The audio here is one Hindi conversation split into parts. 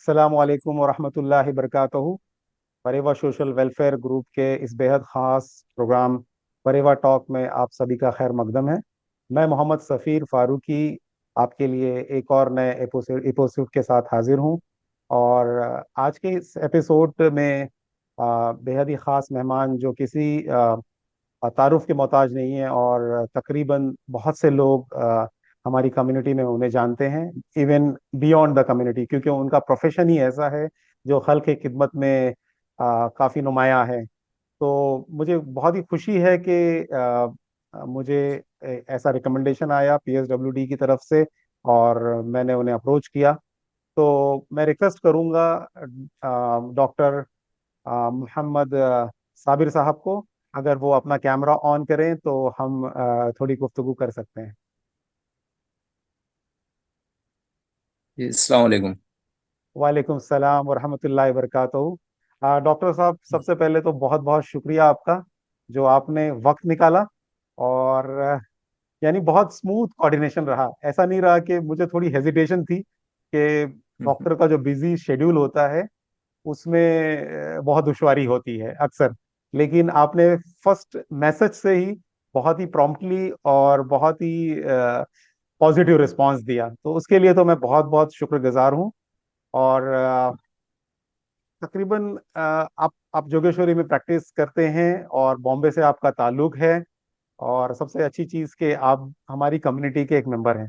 अस्सलाम वालेकुम वरहमतुल्लाहि वबरकातुहू। परेवा सोशल वेलफेयर ग्रुप के इस बेहद ख़ास प्रोग्राम परेवा टॉक में आप सभी का खैर मकदम है। मैं मोहम्मद सफ़ीर फ़ारूकी आपके लिए एक और नए एपिसोड के साथ हाजिर हूँ। और आज के इस एपिसोड में बेहद ही ख़ास मेहमान जो किसी तारुफ के मोहताज नहीं है, और तकरीबन बहुत से लोग हमारी कम्युनिटी में उन्हें जानते हैं, इवन बियॉन्ड द कम्युनिटी, क्योंकि उनका प्रोफेशन ही ऐसा है जो खल्क की खिदमत में काफ़ी नुमाया है। तो मुझे बहुत ही खुशी है कि मुझे ऐसा रिकमेंडेशन आया पीएसडब्ल्यूडी की तरफ से, और मैंने उन्हें अप्रोच किया। तो मैं रिक्वेस्ट करूंगा डॉक्टर मोहम्मद साबिर साहब को, अगर वो अपना कैमरा ऑन करें तो हम थोड़ी गुफ्तगू कर सकते हैं। जी, अस्सलाम वालेकुम। वालेकुम सलाम वरहमतुल्लाहि वबरकातुहू। डॉक्टर साहब, सबसे पहले तो बहुत बहुत शुक्रिया आपका, जो आपने वक्त निकाला। और यानी बहुत स्मूथ कोऑर्डिनेशन रहा, ऐसा नहीं रहा कि मुझे थोड़ी हेजिटेशन थी कि डॉक्टर का जो बिजी शेड्यूल होता है उसमें बहुत दुश्वारी होती है अक्सर। लेकिन आपने फर्स्ट मैसेज से ही बहुत ही प्रॉम्प्टली और बहुत ही पॉजिटिव रिस्पांस दिया, तो उसके लिए तो मैं बहुत बहुत शुक्रगुजार हूँ। और तकरीबन आप जोगेश्वरी में प्रैक्टिस करते हैं और बॉम्बे से आपका ताल्लुक है, और सबसे अच्छी चीज़ कि आप हमारी कम्युनिटी के एक मेंबर हैं।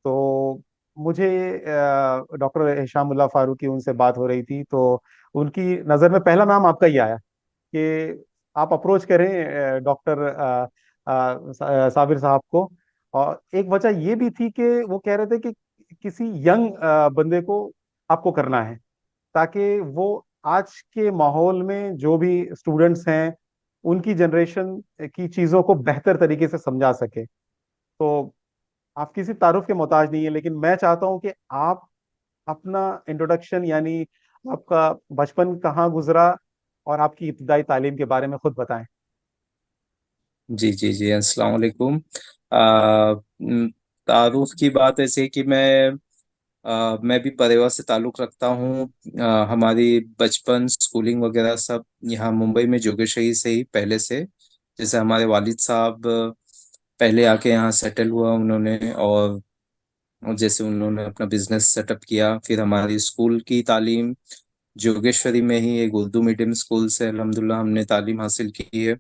तो मुझे डॉक्टर हिशामुल्लाह फारूकी, उनसे बात हो रही थी तो उनकी नज़र में पहला नाम आपका ही आया कि आप अप्रोच करें डॉक्टर साबिर साहब को। और एक वजह ये भी थी कि वो कह रहे थे कि किसी यंग बंदे को आपको करना है, ताकि वो आज के माहौल में जो भी स्टूडेंट्स हैं उनकी जनरेशन की चीज़ों को बेहतर तरीके से समझा सके। तो आप किसी तारुफ के मोहताज नहीं है, लेकिन मैं चाहता हूं कि आप अपना इंट्रोडक्शन, यानी आपका बचपन कहाँ गुजरा और आपकी इब्तदाई तालीम के बारे में खुद बताएं। जी जी जी, अस्सलाम वालेकुम। तारुफ की बात ऐसे है कि मैं भी परेवा से ताल्लुक़ रखता हूँ। हमारी बचपन स्कूलिंग वगैरह सब यहाँ मुंबई में जोगेश्वरी से ही पहले से। जैसे हमारे वालिद साहब पहले आके यहाँ सेटल हुआ उन्होंने, और जैसे उन्होंने अपना बिजनेस सेटअप किया, फिर हमारी स्कूल की तालीम जोगेश्वरी में ही एक उर्दू मीडियम स्कूल से अल्हम्दुलिल्लाह हमने तालीम हासिल की है।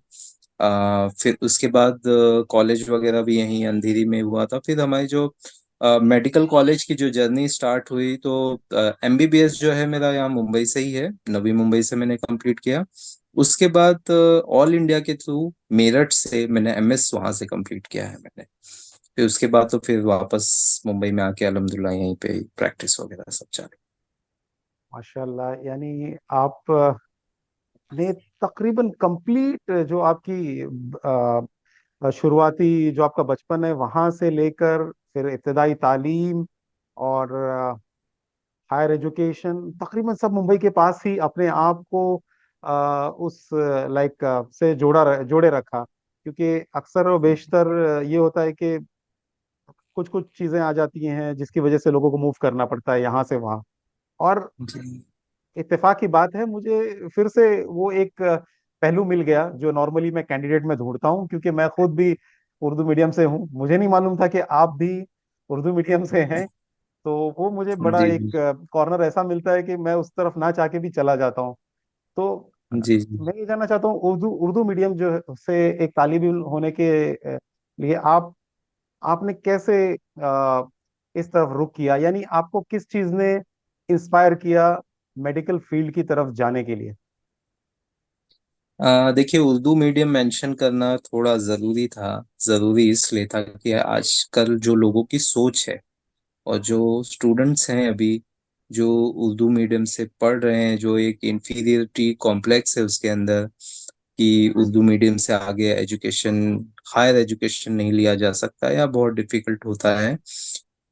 फिर उसके बाद कॉलेज वगैरह भी यहीं अंधेरी में हुआ था। फिर हमारी जो मेडिकल कॉलेज की जो जर्नी स्टार्ट हुई, तो एमबीबीएस जो है मेरा यहाँ मुंबई से ही है, नवी मुंबई से मैंने कंप्लीट किया। उसके बाद ऑल इंडिया के थ्रू मेरठ से मैंने एमएस वहां से कंप्लीट किया है मैंने। फिर उसके बाद तो फिर वापस मुंबई में आके अल्हम्दुलिल्लाह यहीं पे प्रैक्टिस वगैरह सब चालू। माशाल्लाह, यानी आप ने तकरीबन कंप्लीट जो आपकी शुरुआती जो आपका बचपन है वहां से लेकर फिर इब्तदाई तालीम और हायर एजुकेशन, तकरीबन सब मुंबई के पास ही अपने आप को उस लाइक से जोड़े रखा। क्योंकि अक्सर और बेशतर ये होता है कि कुछ कुछ चीजें आ जाती हैं जिसकी वजह से लोगों को मूव करना पड़ता है यहाँ से वहाँ। और जी इत्तेफाक की बात है, मुझे फिर से वो एक पहलू मिल गया जो नॉर्मली मैं कैंडिडेट में ढूंढता हूँ, क्योंकि मैं खुद भी उर्दू मीडियम से हूँ। मुझे नहीं मालूम था कि आप भी उर्दू मीडियम से हैं। तो वो मुझे बड़ा जी एक जी कॉर्नर ऐसा मिलता है कि मैं उस तरफ ना चाह के भी चला जाता हूँ। तो जी जी। मैं ये जानना चाहता हूँ, उर्दू उर्दू मीडियम जो से एक तालिब इल्म होने के लिए आपने कैसे इस तरफ रुख किया, यानी आपको किस चीज ने इंस्पायर किया मेडिकल फील्ड की तरफ जाने के लिए। देखिए, उर्दू मीडियम मेंशन करना थोड़ा ज़रूरी था। ज़रूरी इसलिए था कि आजकल जो लोगों की सोच है और जो स्टूडेंट्स हैं अभी, जो उर्दू मीडियम से पढ़ रहे हैं, जो एक इंफीरियरिटी कॉम्प्लेक्स है उसके अंदर कि उर्दू मीडियम से आगे एजुकेशन, हायर एजुकेशन नहीं लिया जा सकता या बहुत डिफिकल्ट होता है।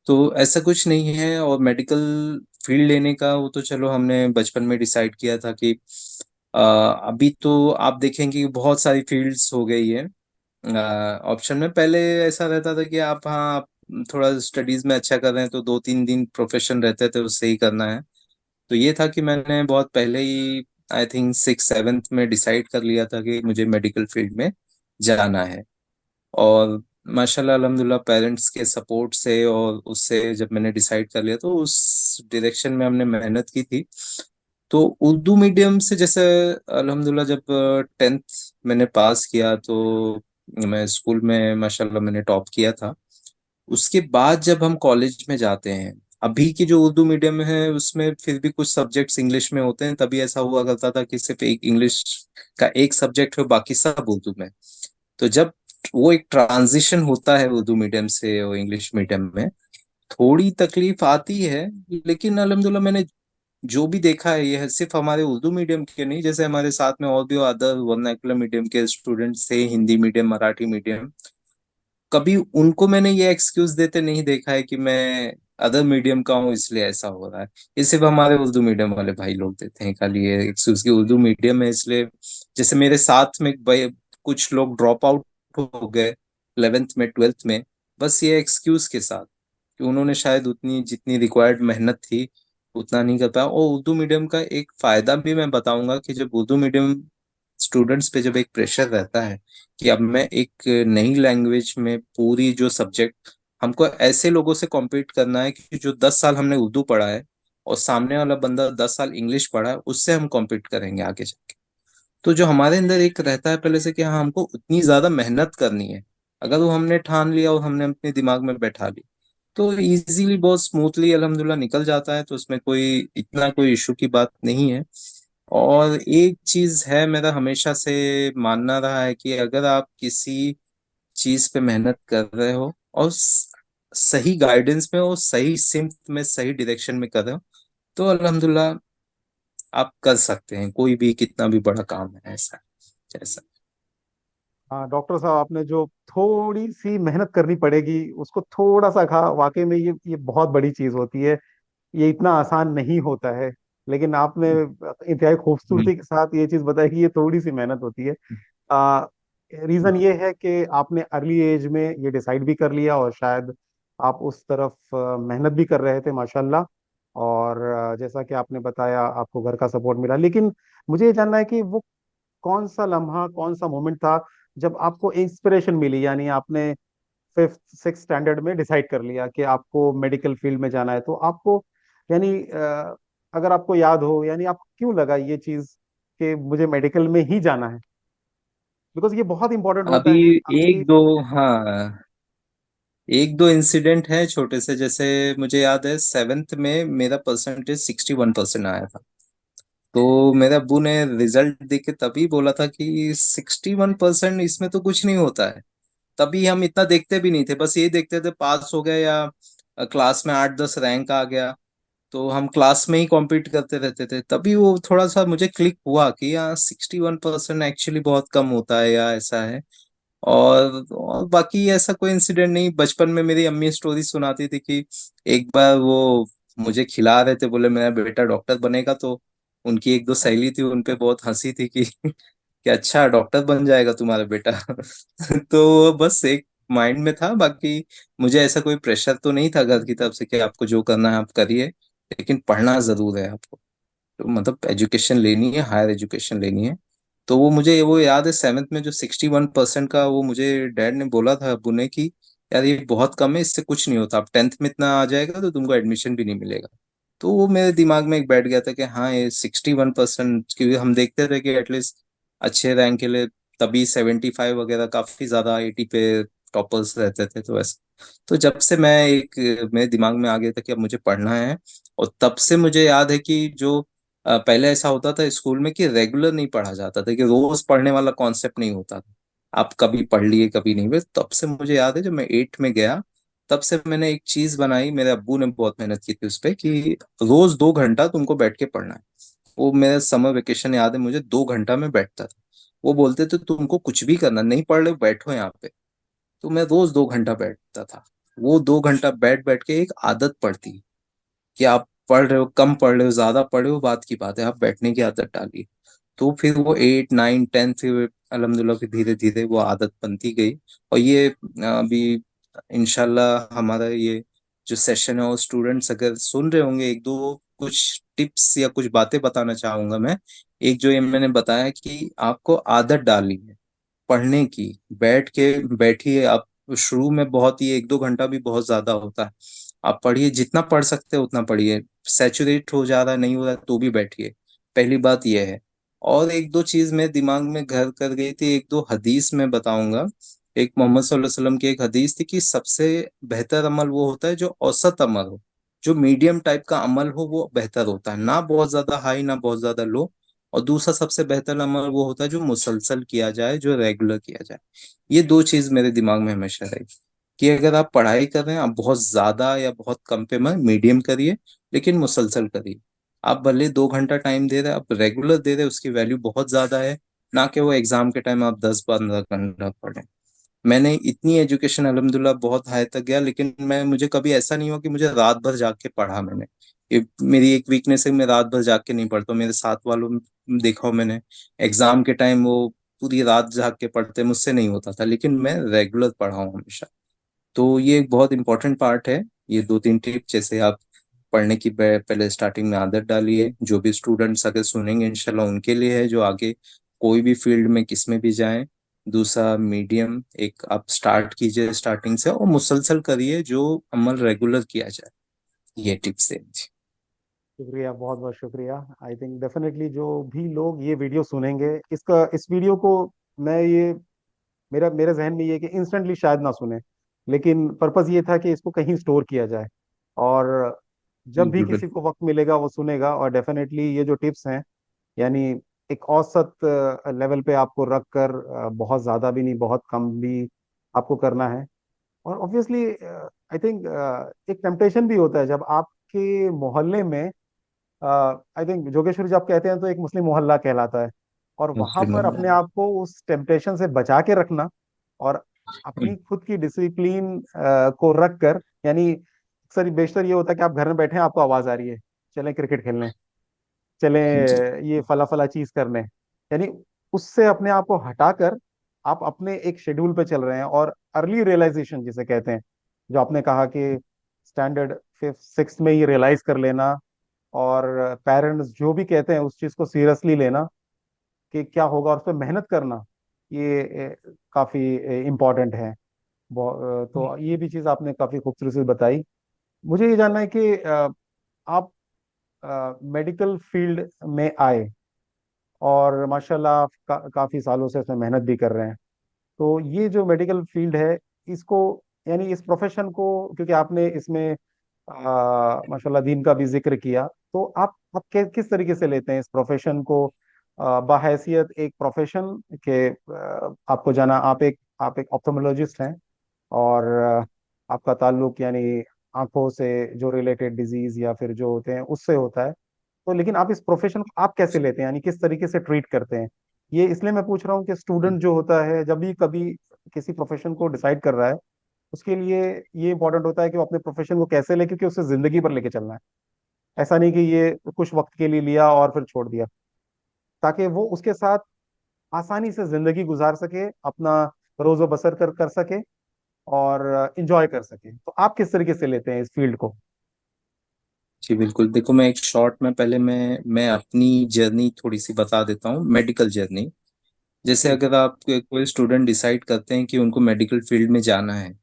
तो ऐसा कुछ नहीं है। और मेडिकल फील्ड लेने का वो तो चलो हमने बचपन में डिसाइड किया था कि अभी तो आप देखेंगे कि बहुत सारी फील्ड्स हो गई है ऑप्शन में। पहले ऐसा रहता था कि आप थोड़ा स्टडीज में अच्छा कर रहे हैं तो 2-3 दिन प्रोफेशन रहते थे, उससे ही करना है। तो ये था कि मैंने बहुत पहले ही आई थिंक सिक्स सेवेंथ में डिसाइड कर लिया था कि मुझे मेडिकल फील्ड में जाना है। और माशाल्लाह अल्हम्दुलिल्लाह पेरेंट्स के सपोर्ट से और उससे जब मैंने डिसाइड कर लिया तो उस डायरेक्शन में हमने मेहनत की थी। तो उर्दू मीडियम से जैसे अल्हम्दुलिल्लाह जब टेंथ मैंने पास किया तो मैं स्कूल में माशाल्लाह मैंने टॉप किया था। उसके बाद जब हम कॉलेज में जाते हैं, अभी की जो उर्दू मीडियम है उसमें फिर भी कुछ सब्जेक्ट्स इंग्लिश में होते हैं। तभी ऐसा हुआ करता था कि सिर्फ एक इंग्लिश का एक सब्जेक्ट हो, बाकी सब उर्दू में। तो जब वो एक ट्रांजिशन होता है उर्दू मीडियम से और इंग्लिश मीडियम में, थोड़ी तकलीफ आती है। लेकिन अल्हम्दुलिल्लाह मैंने जो भी देखा है, यह सिर्फ हमारे उर्दू मीडियम के नहीं, जैसे हमारे साथ में और भी अदर वर्नाकुलर मीडियम के स्टूडेंट्स थे, हिंदी मीडियम, मराठी मीडियम, कभी उनको मैंने ये एक्सक्यूज देते नहीं देखा है कि मैं अदर मीडियम का हूँ इसलिए ऐसा हो रहा है। ये सिर्फ हमारे उर्दू मीडियम वाले भाई लोग देते हैं खाली ये एक्सक्यूज की उर्दू मीडियम है इसलिए। जैसे मेरे साथ में भाई कुछ लोग ड्रॉप आउट हो गए 11th में 12th में, बस ये एक्सक्यूज के साथ कि उन्होंने शायद उतनी जितनी रिक्वायर्ड मेहनत थी उतना नहीं कर पाया। और उर्दू मीडियम का एक फायदा भी मैं बताऊंगा कि जब उर्दू मीडियम स्टूडेंट्स पे जब एक प्रेशर रहता है कि अब मैं एक नई लैंग्वेज में पूरी जो सब्जेक्ट, हमको ऐसे लोगों से कॉम्पीट करना है कि जो 10 साल हमने उर्दू पढ़ा है और सामने वाला बंदा 10 साल इंग्लिश पढ़ा है, उससे हम कॉम्पीट करेंगे आगे जाके। तो जो हमारे अंदर एक रहता है पहले से कि हाँ हमको उतनी ज्यादा मेहनत करनी है, अगर वो हमने ठान लिया और हमने अपने दिमाग में बैठा ली तो इजीली बहुत स्मूथली अल्हम्दुलिल्लाह निकल जाता है। तो उसमें कोई इतना कोई इशू की बात नहीं है। और एक चीज है, मेरा हमेशा से मानना रहा है कि अगर आप किसी चीज पे मेहनत कर रहे हो और सही गाइडेंस में और सही सिम्त में सही डायरेक्शन में कर रहे हो, तो अल्हम्दुलिल्लाह आप कर सकते हैं कोई भी कितना भी बड़ा काम है ऐसा जैसा। हाँ डॉक्टर साहब, आपने जो थोड़ी सी मेहनत करनी पड़ेगी उसको थोड़ा सा कहा, वाकई में ये बहुत बड़ी चीज होती है। ये इतना आसान नहीं होता है। लेकिन आपने इंतहाई खूबसूरती के साथ ये चीज बताई कि ये थोड़ी सी मेहनत होती है। आ, रीजन ये है कि आपने अर्ली एज में ये डिसाइड भी कर लिया और शायद आप उस तरफ मेहनत भी कर रहे थे माशाल्लाह। और जैसा कि आपने बताया आपको घर का सपोर्ट मिला, लेकिन मुझे ये जानना है कि वो कौन सा लम्हा, कौन सा मोमेंट था जब आपको इंस्पिरेशन मिली, यानी आपने फिफ्थ सिक्स स्टैंडर्ड में डिसाइड कर लिया कि आपको मेडिकल फील्ड में जाना है, तो आपको यानी अगर आपको याद हो, यानी आपको क्यों लगा ये चीज कि मुझे मेडिकल में ही जाना है? बिकॉज ये बहुत इंपॉर्टेंट होता अभी है आपकी। एक दो, हाँ, एक दो इंसिडेंट है छोटे से। जैसे मुझे याद है सेवेंथ में मेरा परसेंटेज 61% आया था। तो मेरे अब्बू ने रिजल्ट देख के तभी बोला था कि 61% इसमें तो कुछ नहीं होता है। तभी हम इतना देखते भी नहीं थे, बस ये देखते थे पास हो गए या क्लास में 8-10 रैंक आ गया। तो हम क्लास में ही कॉम्पीट करते रहते थे। तभी वो थोड़ा सा मुझे क्लिक हुआ कि यार 61% एक्चुअली बहुत कम होता है या ऐसा है। और बाकी ऐसा कोई इंसिडेंट नहीं। बचपन में मेरी अम्मी स्टोरी सुनाती थी कि एक बार वो मुझे खिला रहे थे, बोले मेरा बेटा डॉक्टर बनेगा। तो उनकी एक दो सहेली थी, उनपे बहुत हंसी थी कि कि अच्छा डॉक्टर बन जाएगा तुम्हारा बेटा। तो बस एक माइंड में था, बाकी मुझे ऐसा कोई प्रेशर तो नहीं था घर की तरफ से कि आपको जो करना है आप करिए, लेकिन पढ़ना जरूर है आपको। तो मतलब एजुकेशन लेनी है, हायर एजुकेशन लेनी है। तो वो मुझे वो याद है सेवेंथ में जो 61% का वो मुझे डैड ने बोला था अब्बू ने कि यार ये बहुत कम है, इससे कुछ नहीं होता, अब 10th में इतना आ जाएगा तो तुमको एडमिशन भी नहीं मिलेगा। तो वो मेरे दिमाग में एक बैठ गया था कि हाँ ये 61%, क्योंकि हम देखते थे कि एटलीस्ट अच्छे रैंक के लिए तभी 75 वगैरह काफी ज्यादा 80 पे टॉपर्स रहते थे। तो ऐसा, तो जब से मैं एक मेरे दिमाग में आ गया था कि अब मुझे पढ़ना है। और तब से मुझे याद है कि जो पहले ऐसा होता था स्कूल में कि रेगुलर नहीं पढ़ा जाता था, कि रोज पढ़ने वाला कॉन्सेप्ट नहीं होता था। आप कभी पढ़ लिए कभी नहीं। बस तब से मुझे याद है जब मैं 8th में गया, तब से मैंने एक चीज बनाई, मेरे अब्बू ने बहुत मेहनत की थी उस पे कि रोज 2 घंटा तुमको बैठ के पढ़ना है। वो मेरा समर वेकेशन याद है मुझे, 2 घंटा में बैठता था। वो बोलते थे तुमको कुछ भी करना नहीं, पढ़ लो बैठो यहाँ पे। तो मैं रोज 2 घंटा बैठता था। वो 2 घंटा बैठ बैठ के एक आदत पड़ती कि आप पढ़ रहे हो, कम पढ़ रहे हो, ज्यादा पढ़ रहे हो, बात की बात है, आप बैठने की आदत डालिए। तो फिर वो 8 9 10 फिर अल्हम्दुलिल्लाह फिर धीरे धीरे वो आदत बनती गई। और ये अभी इंशाल्लाह हमारा ये जो सेशन है, और स्टूडेंट्स अगर सुन रहे होंगे, एक दो कुछ टिप्स या कुछ बातें बताना चाहूंगा मैं। एक जो ये मैंने बताया कि आपको आदत डालनी है पढ़ने की। बैठिए आप। शुरू में बहुत ही 1-2 घंटा भी बहुत ज्यादा होता है। आप पढ़िए, जितना पढ़ सकते हो उतना पढ़िए। सैचुरेट हो जा रहा है, नहीं हो रहा है, तो भी बैठिए। पहली बात यह है। और एक दो चीज मेरे दिमाग में घर कर गई थी, एक दो हदीस में बताऊंगा। एक मोहम्मद सल्लल्लाहु अलैहि वसल्लम की एक हदीस थी कि सबसे बेहतर अमल वो होता है जो औसत अमल हो, जो मीडियम टाइप का अमल हो, वो बेहतर होता है, ना बहुत ज्यादा हाई ना बहुत ज्यादा लो। और दूसरा सबसे बेहतर अमल वो होता है जो मुसलसल किया जाए, जो रेगुलर किया जाए। ये दो चीज मेरे दिमाग में हमेशा रही कि अगर आप पढ़ाई कर रहे हैं, आप बहुत ज्यादा या बहुत कम पे मत, मीडियम करिए, लेकिन मुसलसल करिए। आप भले 2 घंटा टाइम दे रहे हैं, आप रेगुलर दे रहे हैं, उसकी वैल्यू बहुत ज्यादा है। ना कि वो एग्जाम के टाइम आप 10-15 घंटा पढ़ें। मैंने इतनी एजुकेशन अल्हम्दुलिल्लाह बहुत हाई तक गया, लेकिन मुझे कभी ऐसा नहीं हुआ कि मुझे रात भर जाग के पढ़ा मैंने। ये मेरी एक वीकनेस है, मैं रात भर जाग के नहीं पढ़ता हूँ। मेरे साथ वालों में देखा हो मैंने, एग्जाम के टाइम वो पूरी रात जाग के पढ़ते, मुझसे नहीं होता था, लेकिन मैं रेगुलर पढ़ा हूँ हमेशा। तो ये एक बहुत इंपॉर्टेंट पार्ट है। ये 2-3 टिप जैसे आप पढ़ने की पहले स्टार्टिंग में आदत डालिए। जो भी स्टूडेंट्स अगर सुनेंगे इंशाल्लाह उनके लिए है, जो आगे कोई भी फील्ड में किस में भी जाएं। दूसरा, मीडियम एक आप स्टार्ट कीजिए स्टार्टिंग से, और मुसलसल करिए, जो अमल रेगुलर किया जाए। ये टिप्स है जी। शुक्रिया, बहुत बहुत शुक्रिया। आई थिंक डेफिनेटली जो भी लोग ये वीडियो सुनेंगे, इस वीडियो को, मैं ये, मेरा मेरे जहन में ये है कि इंस्टेंटली शायद ना सुने, लेकिन पर्पस ये था कि इसको कहीं स्टोर किया जाए, और जब भी बिल्कुल किसी बिल्कुल। को वक्त मिलेगा वो सुनेगा। और डेफिनेटली ये जो टिप्स हैं, यानी एक औसत लेवल पे आपको रख कर, बहुत ज़्यादा भी नहीं बहुत कम भी आपको करना है। और ऑब्वियसली आई थिंक एक टेम्पटेशन भी होता है जब आपके मोहल्ले में, आई थिंक जोगेश्वरी जब कहते हैं तो एक मुस्लिम मोहल्ला कहलाता है, और वहां मुस्लिम पर अपने आप को उस टेम्पटेशन से बचा के रखना, और अपनी खुद की डिसिप्लिन को रख कर, यानी अक्सर बेशतर ये होता है कि आप घर में बैठे हैं, आपको आवाज आ रही है, चलें क्रिकेट खेलने, चलें जी ये फला फला चीज करने, यानी उससे अपने आप को हटाकर आप अपने एक शेड्यूल पे चल रहे हैं। और अर्ली रियलाइजेशन जिसे कहते हैं, जो आपने कहा कि स्टैंडर्ड फिफ्थ सिक्स में ही रियलाइज कर लेना, और पेरेंट्स जो भी कहते हैं उस चीज को सीरियसली लेना कि क्या होगा, और उस पर मेहनत करना, ये काफी इम्पोर्टेंट है। तो ये भी चीज आपने काफी खूबसूरती से बताई। मुझे ये जानना है कि आप मेडिकल फील्ड में आए, और माशाल्लाह आप काफी सालों से इसमें मेहनत भी कर रहे हैं। तो ये जो मेडिकल फील्ड है, इसको, यानी इस प्रोफेशन को, क्योंकि आपने इसमें माशाल्लाह दीन का भी जिक्र किया, तो आप किस तरीके से लेते हैं इस प्रोफेशन को, बाहैसियत एक प्रोफेशन के, आपको जाना, आप एक ऑप्थेमोलॉजिस्ट हैं, और आपका ताल्लुक यानी आंखों से जो रिलेटेड डिजीज या फिर जो होते हैं उससे होता है। तो लेकिन आप इस प्रोफेशन को आप कैसे लेते हैं, यानी किस तरीके से ट्रीट करते हैं? ये इसलिए मैं पूछ रहा हूँ कि स्टूडेंट जो होता है जब भी कभी किसी प्रोफेशन को डिसाइड कर रहा है, उसके लिए ये इंपॉर्टेंट होता है कि वो अपने प्रोफेशन को कैसे ले, क्योंकि उसे जिंदगी भर लेके चलना है। ऐसा नहीं कि ये कुछ वक्त के लिए लिया और फिर छोड़ दिया, ताकि वो उसके साथ आसानी से जिंदगी गुजार सके, अपना रोजो बसर कर सके, और इंजॉय कर सके। तो आप किस तरीके से लेते हैं इस फील्ड को? जी बिल्कुल। देखो, मैं एक शॉर्ट में पहले मैं अपनी जर्नी थोड़ी सी बता देता हूँ, मेडिकल जर्नी। जैसे जी। अगर आप कोई स्टूडेंट डिसाइड करते हैं कि उनको मेडिकल फील्ड में जाना है,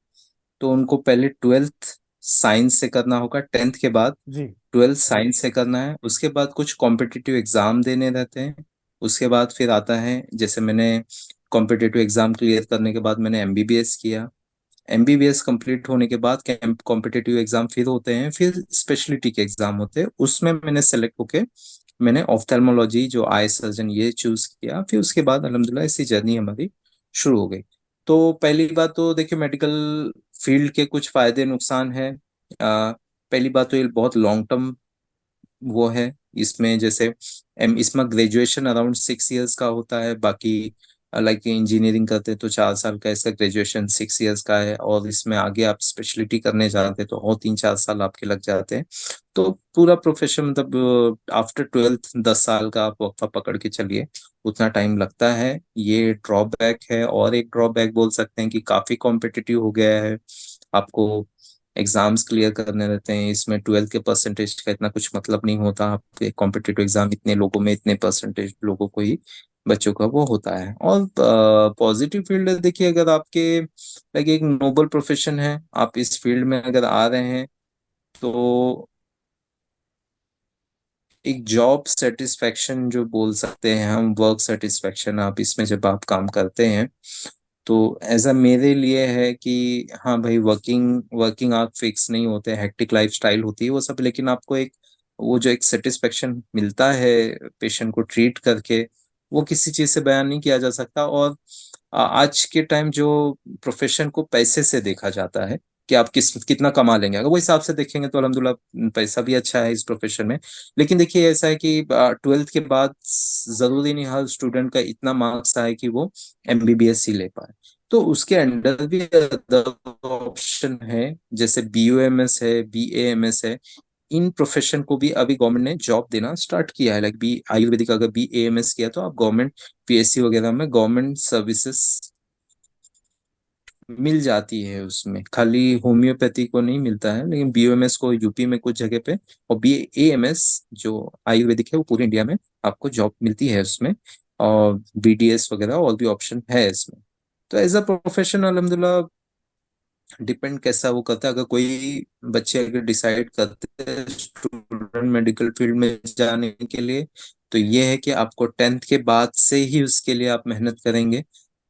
तो उनको पहले 12th साइंस से करना होगा। 10th के बाद जी। 12th साइंस से करना है। उसके बाद कुछ कॉम्पिटिटिव एग्जाम देने रहते हैं। उसके बाद फिर आता है, जैसे मैंने कॉम्पिटिटिव एग्जाम क्लियर करने के बाद मैंने एमबीबीएस किया। एमबीबीएस कंप्लीट होने के बाद कॉम्पिटिटिव एग्जाम फिर होते हैं, फिर स्पेशलिटी के एग्जाम होते हैं। उसमें मैंने सेलेक्ट होके मैंने ऑफ्थेल्मोलॉजी, जो आई सर्जन, ये चूज किया। फिर उसके बाद अल्हम्दुलिल्लाह इसी जर्नी हमारी शुरू हो गई। तो पहली बात तो देखिए, मेडिकल फील्ड के कुछ फायदे नुकसान है। पहली बात तो ये बहुत लॉन्ग टर्म वो है। इसमें जैसे इसमें ग्रेजुएशन अराउंड 6 इयर्स का होता है। बाकी लाइक इंजीनियरिंग करते हैं तो 4 साल का, इसका ग्रेजुएशन 6 इयर्स का है। और इसमें आगे आप स्पेशलिटी करने जाते हैं तो और 3-4 साल आपके लग जाते हैं। तो पूरा प्रोफेशन मतलब आफ्टर 12th 10 साल का आप वक्फा पकड़ के चलिए, उतना टाइम लगता है। ये ड्रॉबैक है। और एक ड्रॉबैक बोल सकते हैं कि काफी कॉम्पिटिटिव हो गया है। आपको एग्जाम्स क्लियर करने रहते हैं। इसमें 12th के परसेंटेज का इतना कुछ मतलब नहीं होता। आपके कॉम्पिटिटिव एग्जाम इतने लोगों में इतने परसेंटेज लोगों को ही बच्चों का वो होता है। और पॉजिटिव फील्ड देखिए, अगर आपके लाइक एक नोबल प्रोफेशन है, आप इस फील्ड में अगर आ रहे हैं तो एक जॉब सेटिस्फेक्शन जो बोल सकते हैं हम, वर्क सेटिस्फेक्शन, आप इसमें जब आप काम करते हैं तो ऐसा मेरे लिए है कि हाँ भाई, वर्किंग वर्किंग आप फिक्स नहीं होते, हेक्टिक लाइफ स्टाइल होती है वो सब, लेकिन आपको एक वो जो एक सेटिस्फेक्शन मिलता है पेशेंट को ट्रीट करके, वो किसी चीज से बयान नहीं किया जा सकता। और आज के टाइम जो प्रोफेशन को पैसे से देखा जाता है कि आप कितना कमा लेंगे, अगर वो हिसाब से देखेंगे तो अल्हम्दुलिल्लाह पैसा भी अच्छा है इस प्रोफेशन में। लेकिन देखिए ऐसा है कि 12th के बाद जरूरी नहीं हर स्टूडेंट का इतना मार्क्स आए कि वो एमबीबीएस ही ले पाए। तो उसके अंडर भी अदर ऑप्शन है, जैसे बीयूएमएस है, बीएएमएस है। इन प्रोफेशन को भी अभी गवर्नमेंट ने जॉब देना स्टार्ट किया है। लाइक बी आयुर्वेदिक अगर बीएएमएस किया तो आप गवर्नमेंट पीएससी वगैरह में गवर्नमेंट सर्विसेज मिल जाती है। उसमें खाली होम्योपैथी को नहीं मिलता है, लेकिन बीओएमएस को यूपी में कुछ जगह पे, और बीएएमएस जो आयुर्वेदिक है वो पूरे इंडिया में आपको जॉब मिलती है उसमें। और बीडीएस वगैरह और भी ऑप्शन है इसमें। तो एज अ प्रोफेशन अल्हम्दुलिल्लाह डिपेंड कैसा वो करता है। अगर कोई बच्चे अगर डिसाइड करते हैं स्टूडेंट मेडिकल फील्ड में जाने के लिए, तो ये है कि आपको 10th के बाद से ही उसके लिए आप मेहनत करेंगे,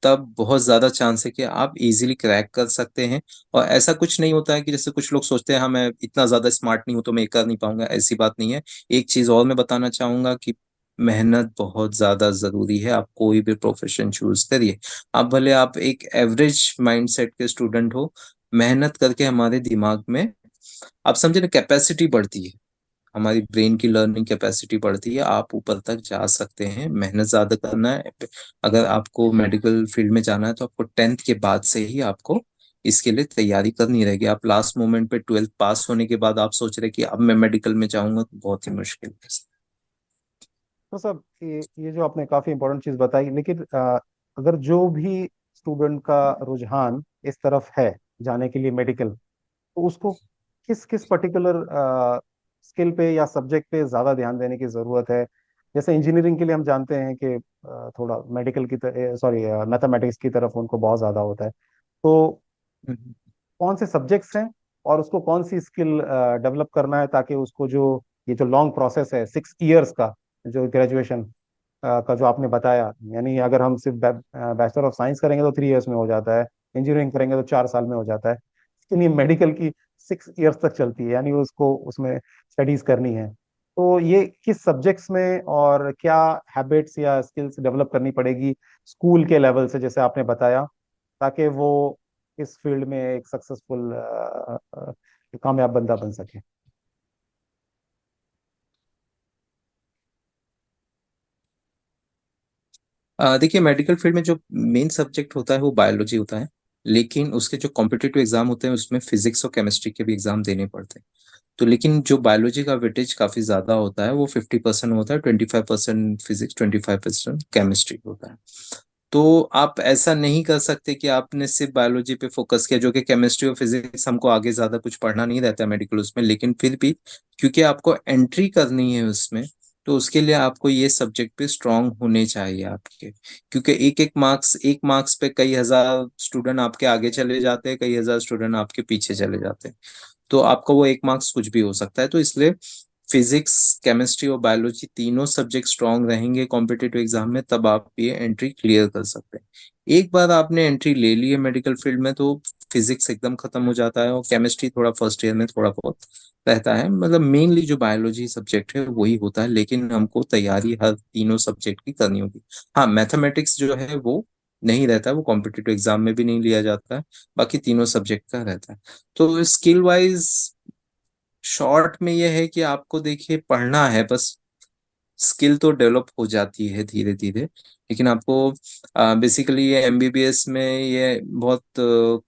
तब बहुत ज्यादा चांस है कि आप इजीली क्रैक कर सकते हैं। और ऐसा कुछ नहीं होता है कि जैसे कुछ लोग सोचते हैं हाँ मैं इतना ज्यादा स्मार्ट नहीं हूं तो मैं ये कर नहीं पाऊंगा, ऐसी बात नहीं है। एक चीज और मैं बताना चाहूंगा कि मेहनत बहुत ज्यादा जरूरी है। आप कोई भी प्रोफेशन चूज करिए, आप भले आप एक एवरेज माइंडसेट के स्टूडेंट हो, मेहनत करके हमारे दिमाग में, आप समझे ना, कैपेसिटी बढ़ती है, हमारी ब्रेन की लर्निंग कैपेसिटी बढ़ती है, आप ऊपर तक जा सकते हैं। मेहनत ज्यादा करना है। अगर आपको मेडिकल फील्ड में जाना है तो आपको 10th के बाद से ही आपको इसके लिए तैयारी करनी रहेगी। आप लास्ट मोमेंट पे 12th पास होने के बाद आप सोच रहे कि अब मैं मेडिकल में जाऊंगा, तो बहुत ही मुश्किल है। तो सब ये जो आपने काफी इंपॉर्टेंट चीज बताई, लेकिन अगर जो भी स्टूडेंट का रुझान इस तरफ है जाने के लिए मेडिकल, तो उसको किस किस पर्टिकुलर स्किल पे या सब्जेक्ट पे ज्यादा ध्यान देने की जरूरत है? जैसे इंजीनियरिंग के लिए हम जानते हैं कि थोड़ा मेडिकल की सॉरी मैथमेटिक्स की तरफ उनको बहुत ज्यादा होता है। तो हम्म। कौन से सब्जेक्ट्स हैं और उसको कौन सी स्किल डेवलप करना है, ताकि उसको जो ये जो लॉन्ग प्रोसेस है 6 इयर्स का, जो ग्रेजुएशन का जो आपने बताया, यानी अगर हम सिर्फ बैचलर ऑफ साइंस करेंगे तो 3 इयर्स में हो जाता है, इंजीनियरिंग करेंगे तो 4 साल में हो जाता है, लेकिन ये मेडिकल की 6 इयर्स तक चलती है, यानी उसको उसमें स्टडीज करनी है। तो ये किस सब्जेक्ट्स में और क्या हैबिट्स या स्किल्स डेवलप करनी पड़ेगी स्कूल के लेवल से, जैसे आपने बताया, ताकि वो इस फील्ड में एक सक्सेसफुल कामयाब बंदा बन सके? देखिए मेडिकल फील्ड में जो मेन सब्जेक्ट होता है वो बायोलॉजी होता है, लेकिन उसके जो कॉम्पिटिटिव एग्जाम होते हैं उसमें फिजिक्स और केमिस्ट्री के भी एग्जाम देने पड़ते हैं। तो लेकिन जो बायोलॉजी का वेटेज काफी ज्यादा होता है, वो 50% होता है, 25% फिजिक्स, 25% केमिस्ट्री होता है। तो आप ऐसा नहीं कर सकते कि आपने सिर्फ बायोलॉजी पे फोकस किया, जो कि केमिस्ट्री और फिजिक्स हमको आगे ज्यादा कुछ पढ़ना नहीं रहता है मेडिकल उसमें, लेकिन फिर भी क्योंकि आपको एंट्री करनी है उसमें, तो उसके लिए आपको ये सब्जेक्ट पे स्ट्रांग होने चाहिए आपके। क्योंकि एक मार्क्स पे कई हजार स्टूडेंट आपके आगे चले जाते हैं, कई हजार स्टूडेंट आपके पीछे चले जाते हैं। तो आपका वो एक मार्क्स कुछ भी हो सकता है। तो इसलिए फिजिक्स, केमिस्ट्री और बायोलॉजी तीनों सब्जेक्ट स्ट्रांग रहेंगे कॉम्पिटिटिव एग्जाम में, तब आप ये एंट्री क्लियर कर सकते हैं। एक बार आपने एंट्री ले ली है मेडिकल फील्ड में तो फिजिक्स एकदम खत्म हो जाता है, और केमिस्ट्री थोड़ा फर्स्ट ईयर में थोड़ा बहुत रहता है। मतलब मेनली जो बायोलॉजी सब्जेक्ट है वही होता है, लेकिन हमको तैयारी हर तीनों सब्जेक्ट की करनी होगी। हाँ, मैथमेटिक्स जो है वो नहीं रहता है, वो कॉम्पिटिटिव एग्जाम में भी नहीं लिया जाता है, बाकी तीनों सब्जेक्ट का रहता है। तो स्किल वाइज शॉर्ट में ये है कि आपको देखिए पढ़ना है बस, स्किल तो डेवलप हो जाती है धीरे धीरे। लेकिन आपको बेसिकली ये एमबीबीएस में ये बहुत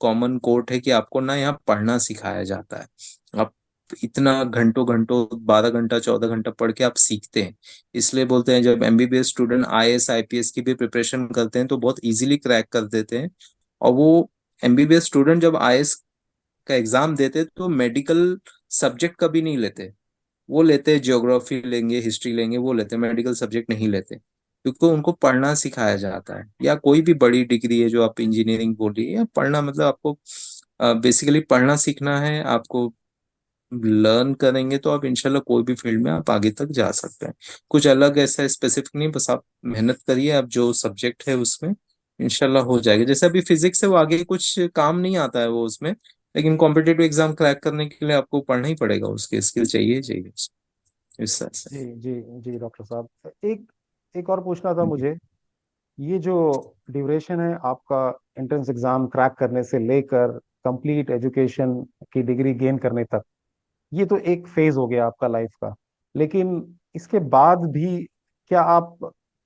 कॉमन कोट है कि आपको ना यहाँ पढ़ना सिखाया जाता है। आप इतना घंटों घंटों 12 घंटा 14 घंटा पढ़ के आप सीखते हैं। इसलिए बोलते हैं जब एमबीबीएस स्टूडेंट आईएएस आईपीएस की भी प्रिपरेशन करते हैं तो बहुत इजीली क्रैक कर देते हैं। और वो एमबीबीएस स्टूडेंट जब आईएएस का एग्जाम देते तो मेडिकल सब्जेक्ट कभी नहीं लेते। वो लेते ज्योग्राफी लेंगे, हिस्ट्री लेंगे, वो लेते, मेडिकल सब्जेक्ट नहीं लेते, क्योंकि उनको पढ़ना सिखाया जाता है। या कोई भी बड़ी डिग्री है जो आप इंजीनियरिंग बोलिए, या पढ़ना मतलब आपको बेसिकली पढ़ना सीखना है आपको। लर्न करेंगे तो आप इंशाल्लाह कोई भी फील्ड में आप आगे तक जा सकते हैं। कुछ अलग ऐसा स्पेसिफिक नहीं, बस आप मेहनत करिए, आप जो सब्जेक्ट है उसमें इंशाल्लाह हो जाएगा। जैसे अभी फिजिक्स है, वो आगे कुछ काम नहीं आता है वो उसमें, लेकिन कॉम्पिटेटिव एग्जाम क्रैक करने के लिए आपको पढ़ना ही पड़ेगा, उसके स्किल चाहिए ही चाहिए इस तरह से। जी जी जी डॉक्टर साहब, एक एक और पूछना था मुझे। ये जो ड्यूरेशन है आपका एंट्रेंस एग्जाम क्रैक करने से लेकर कंप्लीट एजुकेशन की डिग्री गेन करने तक, ये तो एक फेज हो गया आपका लाइफ का। लेकिन इसके बाद भी क्या आप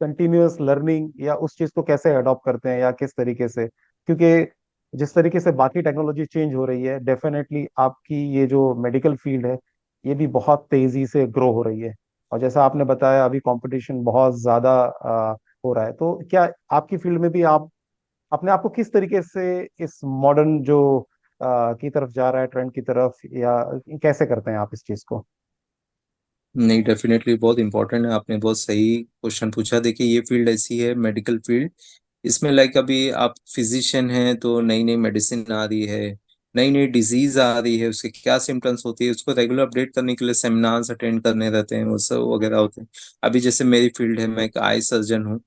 कंटिन्यूअस लर्निंग या उस चीज को कैसे अडॉप्ट करते हैं या किस तरीके से? क्योंकि जिस तरीके से बाकी टेक्नोलॉजी चेंज हो रही है, डेफिनेटली आपकी ये जो मेडिकल फील्ड है ये भी बहुत तेजी से ग्रो हो रही है। और जैसा आपने बताया अभी कंपटीशन बहुत ज्यादा हो रहा है, तो क्या आपकी फील्ड में भी आप अपने आप को किस तरीके से इस मॉडर्न जो की तरफ जा रहा है, ट्रेंड की तरफ, या कैसे करते हैं आप इस चीज को? नहीं, डेफिनेटली बहुत इंपॉर्टेंट है, आपने बहुत सही क्वेश्चन पूछा। देखिए, ये फील्ड ऐसी है, मेडिकल फील्ड, इसमें लाइक अभी आप फिजिशियन हैं तो नई नई मेडिसिन आ रही है, नई नई डिजीज आ रही है, उसके क्या सिम्टम्स होती है, उसको रेगुलर अपडेट करने के लिए सेमिनार्स अटेंड करने रहते हैं, वो सब वगैरह होते हैं। अभी जैसे मेरी फील्ड है, मैं एक आई सर्जन हूँ,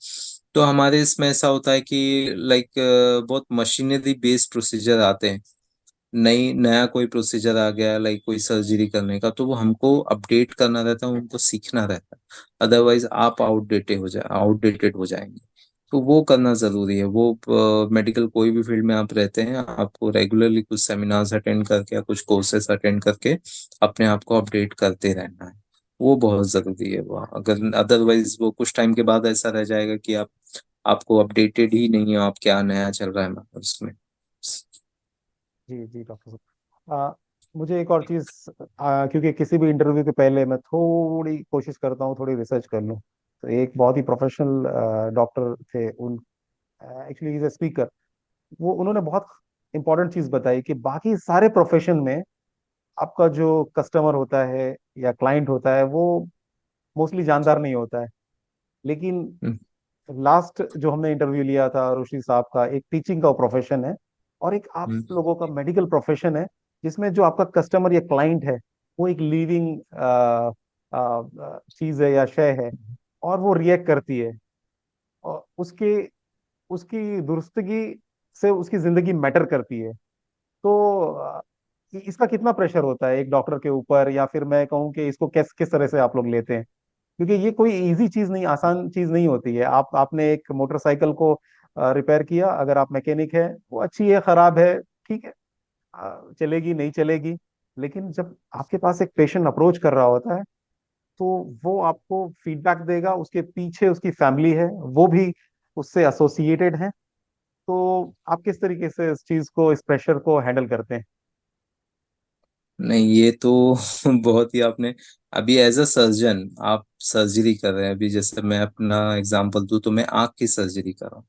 तो हमारे इसमें ऐसा होता है कि लाइक बहुत मशीनरी बेस्ड प्रोसीजर आते हैं। नई नया कोई प्रोसीजर आ गया, लाइक कोई सर्जरी करने का, तो वो हमको अपडेट करना रहता है, उनको सीखना रहता है। अदरवाइज आप आउटडेटेड हो जाएंगे। तो वो करना जरूरी है। वो मेडिकल कोई भी फील्ड में आप रहते हैं, आपको रेगुलरली कुछ सेमिनार्स अटेंड करके या कुछ कोर्सेस अटेंड करके अपने आप को अपडेट करते रहना है। वो बहुत जरूरी है। वो अगर अदरवाइज वो कुछ टाइम के बाद ऐसा रह जाएगा कि आपको अपडेटेड ही नहीं हो, आप क्या नया चल रहा है मतलब उसमें। जी जी डॉक्टर साहब, मुझे एक और चीज, क्योंकि किसी भी इंटरव्यू के पहले मैं थोड़ी कोशिश करता हूँ थोड़ी रिसर्च कर लूँ। तो एक बहुत ही प्रोफेशनल डॉक्टर थे, उन एक्चुअली इज ए स्पीकर। वो उन्होंने बहुत इंपॉर्टेंट चीज बताई कि बाकी सारे प्रोफेशन में आपका जो कस्टमर होता है या क्लाइंट होता है वो मोस्टली जानदार नहीं होता है। लेकिन हम्म, लास्ट जो हमने इंटरव्यू लिया था ऋषि साहब का, एक टीचिंग का प्रोफेशन है और एक आप हम्म, लोगों का मेडिकल प्रोफेशन है, जिसमें जो आपका कस्टमर या क्लाइंट है वो एक लिविंग चीज है या शय है, और वो रिएक्ट करती है, और उसके उसकी दुरुस्तगी से उसकी जिंदगी मैटर करती है। तो इसका कितना प्रेशर होता है एक डॉक्टर के ऊपर, या फिर मैं कहूँ कि इसको किस किस तरह से आप लोग लेते हैं? क्योंकि ये कोई इजी चीज नहीं, आसान चीज नहीं होती है। आप आपने एक मोटरसाइकिल को रिपेयर किया, अगर आप मैकेनिक है, वो अच्छी है खराब है, ठीक है, चलेगी नहीं चलेगी। लेकिन जब आपके पास एक पेशेंट अप्रोच कर रहा होता है, तो वो आपको फीडबैक देगा, उसके पीछे उसकी फैमिली है, वो भी उससे एसोसिएटेड है। तो आप किस तरीके से इस चीज को, इस प्रेशर को हैंडल करते हैं? नहीं, ये तो बहुत ही आपने, अभी एज अ सर्जन आप सर्जरी कर रहे हैं। अभी जैसे मैं अपना एग्जांपल दूं तो मैं आंख की सर्जरी कर रहा हूँ।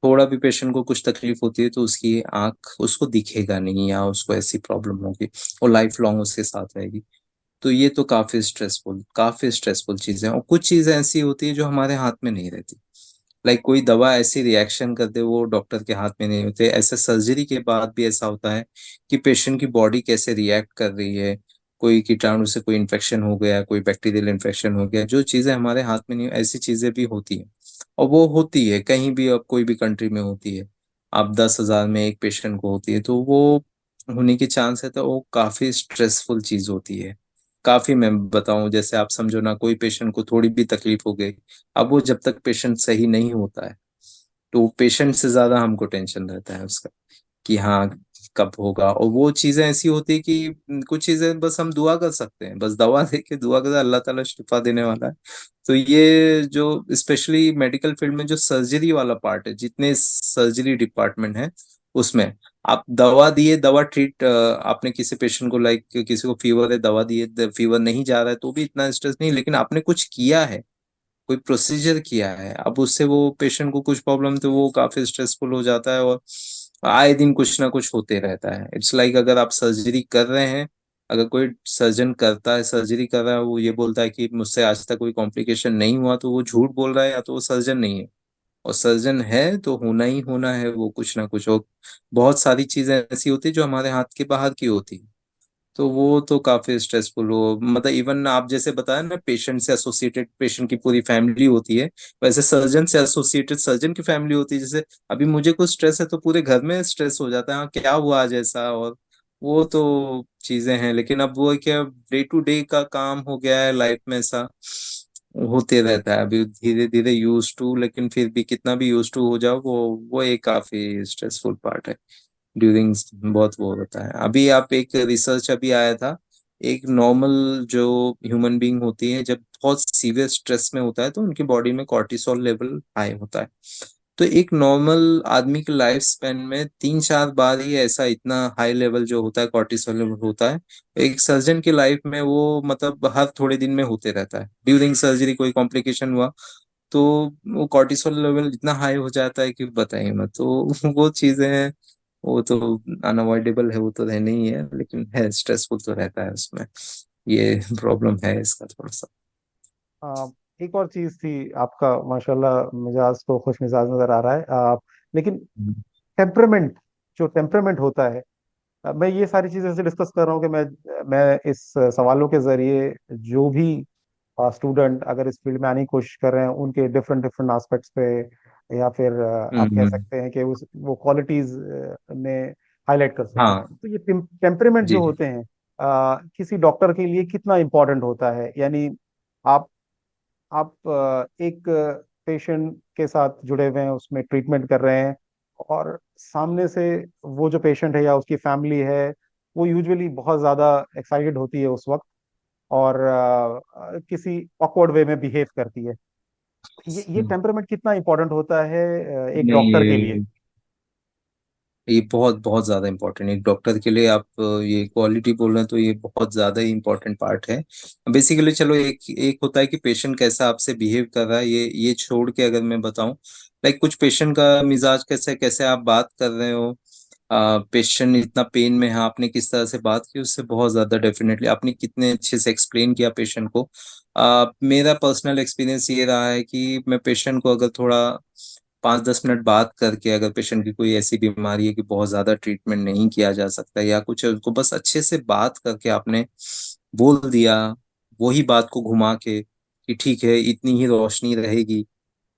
थोड़ा भी पेशेंट को कुछ तकलीफ होती है तो उसकी आंख उसको दिखेगा नहीं, या उसको ऐसी प्रॉब्लम होगी, और लाइफ लॉन्ग उसके साथ रहेगी। तो ये तो काफी स्ट्रेसफुल चीजें हैं। और कुछ चीजें ऐसी होती है जो हमारे हाथ में नहीं रहती, लाइक कोई दवा ऐसी रिएक्शन कर दे, वो डॉक्टर के हाथ में नहीं होते। ऐसे सर्जरी के बाद भी ऐसा होता है कि पेशेंट की बॉडी कैसे रिएक्ट कर रही है, कोई कीटाणु से कोई इन्फेक्शन हो गया, कोई बैक्टीरियल इन्फेक्शन हो गया, जो चीजें हमारे हाथ में नहीं, ऐसी चीजें भी होती हैं। और वो होती है कहीं भी, अब कोई भी कंट्री में होती है। आप 10,000 में एक पेशेंट को होती है, तो वो होने के चांस है, तो वो काफी स्ट्रेसफुल चीज होती है। काफी, मैं बताऊं, जैसे आप समझो ना, कोई पेशेंट को थोड़ी भी तकलीफ हो गई, अब वो जब तक पेशेंट सही नहीं होता है, तो पेशेंट से ज्यादा हमको टेंशन रहता है उसका, कि हाँ कब होगा। और वो चीजें ऐसी होती है कि कुछ चीजें बस हम दुआ कर सकते हैं, बस दवा दे के दुआ कर, अल्लाह ताला शिफा देने वाला है। तो ये जो स्पेशली मेडिकल फील्ड में जो सर्जरी वाला पार्ट है, जितने सर्जरी डिपार्टमेंट है उसमें, आप दवा दिए, दवा ट्रीट, आपने किसी पेशेंट को, लाइक किसी को फीवर है, दवा दिए, फीवर नहीं जा रहा है, तो भी इतना स्ट्रेस नहीं, लेकिन आपने कुछ किया है, कोई प्रोसीजर किया है, अब उससे वो पेशेंट को कुछ प्रॉब्लम, तो वो काफी स्ट्रेसफुल हो जाता है। और आए दिन कुछ ना कुछ होते रहता है। इट्स लाइक अगर आप सर्जरी कर रहे हैं, अगर कोई सर्जन करता है, सर्जरी कर रहा है, वो ये बोलता है कि मुझसे आज तक कोई कॉम्प्लिकेशन नहीं हुआ, तो वो झूठ बोल रहा है, या तो वो सर्जन नहीं है। और सर्जन है तो होना ही होना है वो कुछ ना कुछ। और बहुत सारी चीजें ऐसी होती है जो हमारे हाथ के बाहर की होती है, तो वो तो काफी स्ट्रेसफुल हो, मतलब इवन आप जैसे बताया ना, पेशेंट से एसोसिएटेड पेशेंट की पूरी फैमिली होती है, वैसे सर्जन से एसोसिएटेड सर्जन की फैमिली होती है। जैसे अभी मुझे कुछ स्ट्रेस है तो पूरे घर में स्ट्रेस हो जाता है, हाँ क्या हुआ आज ऐसा। और वो तो चीजें हैं, लेकिन अब वो है क्या, डे टू डे का काम हो गया है लाइफ में, ऐसा होते रहता है। अभी धीरे धीरे यूज टू, लेकिन फिर भी कितना भी यूज टू हो जाओ, वो एक काफी स्ट्रेसफुल पार्ट है ड्यूरिंग। बहुत वो होता है। अभी आप एक रिसर्च अभी आया था, एक नॉर्मल जो ह्यूमन बीइंग होती है जब बहुत सीवियर स्ट्रेस में होता है तो उनकी बॉडी में कॉर्टिसोल लेवल हाई होता है। तो एक नॉर्मल आदमी के लाइफ स्पेन में 3-4 बार ही ऐसा इतना हाई लेवल जो होता है कॉर्टिसोल लेवल होता है। एक सर्जन की लाइफ में वो मतलब हर थोड़े दिन में होते रहता है। ड्यूरिंग सर्जरी कोई कॉम्प्लिकेशन हुआ तो वो कॉर्टिसोल लेवल इतना हाई हो जाता है कि बताइए मत। तो वो चीजें हैं, वो तो अनअवॉइडेबल है, वो तो रहना ही है, लेकिन है स्ट्रेसफुल तो रहता है उसमें। ये प्रॉब्लम है इसका थोड़ा सा। आ, एक और चीज थी, आपका माशाल्लाह मिजाज तो खुश मिजाज नजर आ रहा है। लेकिन हम्म। टेम्परमेंट, जो टेम्परमेंट होता है, मैं ये सारी चीजें ऐसे डिस्कस कर रहा हूँ कि मैं इस सवालों के जरिए जो भी स्टूडेंट अगर इस फील्ड में आने की कोशिश कर रहे हैं उनके डिफरेंट डिफरेंट एस्पेक्ट्स पे, या फिर आप कह हम्म। सकते हैं कि उस वो क्वालिटीज में हाईलाइट कर सकूं। हाँ। तो ये टेम्परेमेंट जो जी जी। होते हैं, किसी डॉक्टर के लिए कितना इम्पोर्टेंट होता है? यानी आप आप एक पेशेंट के साथ जुड़े हुए हैं, उसमें ट्रीटमेंट कर रहे हैं, और सामने से वो जो पेशेंट है या उसकी फैमिली है, वो यूजुअली बहुत ज़्यादा एक्साइटेड होती है उस वक्त, और किसी ऑकवर्ड वे में बिहेव करती है। ये हम्म। टेम्परामेंट कितना इंपॉर्टेंट होता है एक नहीं, डॉक्टर के लिए? ये बहुत बहुत ज्यादा इंपॉर्टेंट है एक डॉक्टर के लिए। आप ये क्वालिटी बोल रहे हैं तो ये बहुत ज्यादा ही इंपॉर्टेंट पार्ट है। बेसिकली चलो, एक एक होता है कि पेशेंट कैसा आपसे बिहेव कर रहा है, ये छोड़ के अगर मैं बताऊं, लाइक कुछ पेशेंट का मिजाज कैसे कैसे आप बात कर रहे हो, पेशेंट इतना पेन में है, आपने किस तरह से बात की उससे बहुत ज्यादा, डेफिनेटली आपने कितने अच्छे से एक्सप्लेन किया पेशेंट को। मेरा पर्सनल एक्सपीरियंस ये रहा है कि मैं पेशेंट को अगर थोड़ा 5-10 मिनट बात करके, अगर पेशेंट की कोई ऐसी बीमारी है कि बहुत ज्यादा ट्रीटमेंट नहीं किया जा सकता या कुछ है, उसको बस अच्छे से बात करके आपने बोल दिया, वही बात को घुमा के कि ठीक है इतनी ही रोशनी रहेगी,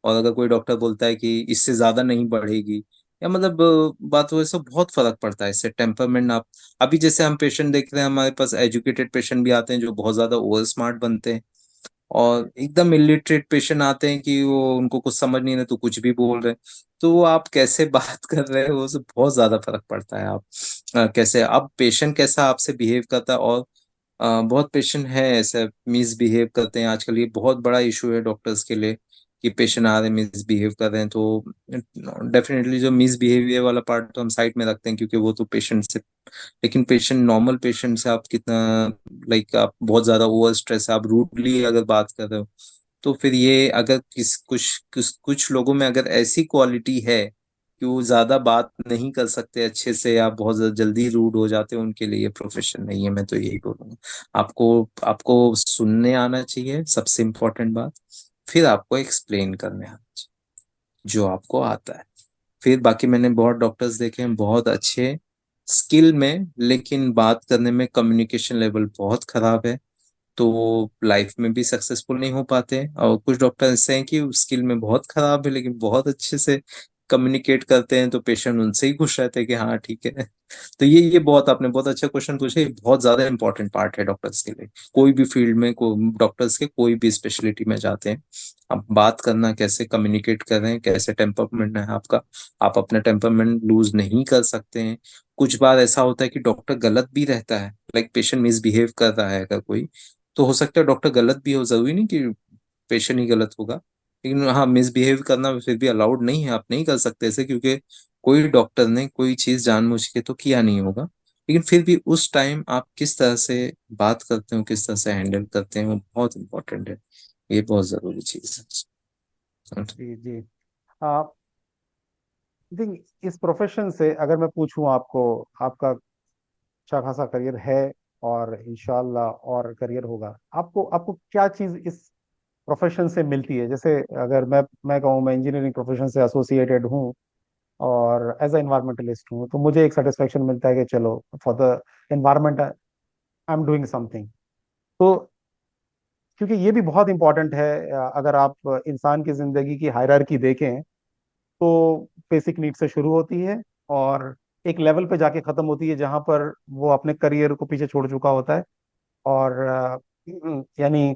और अगर कोई डॉक्टर बोलता है कि इससे ज्यादा नहीं बढ़ेगी, या मतलब बात हो, सब बहुत फर्क पड़ता है इससे टेम्परमेंट। आप अभी जैसे हम पेशेंट देख रहे हैं, हमारे पास एजुकेटेड पेशेंट भी आते हैं जो बहुत ज्यादा ओवर स्मार्ट बनते हैं, और एकदम इलिटरेट पेशेंट आते हैं कि वो उनको कुछ समझ नहीं रहे तो कुछ भी बोल रहे हैं। तो वो आप कैसे बात कर रहे हो उससे बहुत ज्यादा फर्क पड़ता है। आप कैसे, अब पेशेंट कैसा आपसे बिहेव करता है। और बहुत पेशेंट है ऐसे मिसबिहेव करते हैं आजकल, ये बहुत बड़ा इशू है डॉक्टर्स के लिए कि पेशेंट आ रहे हैं मिसबिहेव कर रहे हैं। तो डेफिनेटली जो मिसबिहेवियर वाला पार्ट तो हम साइड में रखते हैं, क्योंकि वो तो पेशेंट से, लेकिन पेशेंट नॉर्मल पेशेंट से आप कितना, लाइक आप बहुत ज्यादा ओवर स्ट्रेस, आप रूडली अगर बात कर रहे हो, तो फिर ये अगर कुछ लोगों में अगर ऐसी क्वालिटी है कि वो ज्यादा बात नहीं कर सकते अच्छे से, या बहुत जल्दी रूड हो जाते हैं, उनके लिए ये प्रोफेशन नहीं है, मैं तो यही बोलूंगा। आपको आपको सुनने आना चाहिए, सबसे इम्पोर्टेंट बात। फिर आपको एक्सप्लेन करने आना चाहिए जो आपको आता है। फिर बाकी मैंने बहुत डॉक्टर्स देखे हैं बहुत अच्छे स्किल में, लेकिन बात करने में कम्युनिकेशन लेवल बहुत खराब है, तो वो लाइफ में भी सक्सेसफुल नहीं हो पाते। और कुछ डॉक्टर ऐसे हैं कि स्किल में बहुत खराब है लेकिन बहुत अच्छे से कम्युनिकेट करते हैं, तो पेशेंट उनसे ही खुश रहते हैं कि हाँ ठीक है। तो ये बहुत आपने बहुत अच्छा क्वेश्चन पूछा, ये बहुत ज्यादा इंपॉर्टेंट पार्ट है डॉक्टर्स के लिए। कोई भी फील्ड में को डॉक्टर्स के कोई भी स्पेशलिटी में जाते हैं, आप बात करना कैसे, कम्युनिकेट कर रहे हैं कैसे, टेम्परमेंट है आपका, आप अपना टेम्परमेंट लूज नहीं कर सकते हैं। कुछ बार ऐसा होता है कि डॉक्टर गलत भी रहता है, लाइक पेशेंट मिसबिहेव कर रहा है अगर कोई, तो हो सकता है डॉक्टर गलत भी हो, जरूरी नहीं कि पेशेंट ही गलत होगा। लेकिन हाँ, मिसबिहेव करना फिर भी अलाउड नहीं है, आप नहीं कर सकते ऐसे, क्योंकि कोई डॉक्टर ने कोई चीज जानबूझ के तो किया नहीं होगा। लेकिन फिर भी उस टाइम आप किस तरह से बात करते हो, किस तरह से हैंडल करते हैं, वो बहुत इंपॉर्टेंट है। ये बहुत जरूरी चीज है। जी जी। थिंक इस प्रोफेशन से अगर मैं पूछूं आपको, आपका अच्छा खासा करियर है और इंशाल्लाह और करियर होगा, आपको आपको क्या चीज इस प्रोफेशन से मिलती है? जैसे अगर मैं कहूँ मैं इंजीनियरिंग प्रोफेशन से एसोसिएटेड हूँ और एज अ इन्वायरमेंटलिस्ट हूँ, तो मुझे एक सेटिस्फेक्शन मिलता है कि चलो for the environment I am doing something. तो क्योंकि ये भी बहुत इंपॉर्टेंट है, अगर आप इंसान की जिंदगी की हायरार्की देखें तो बेसिक नीड से शुरू होती है और एक लेवल पे जाके खत्म होती है जहां पर वो अपने करियर को पीछे छोड़ चुका होता है। और यानी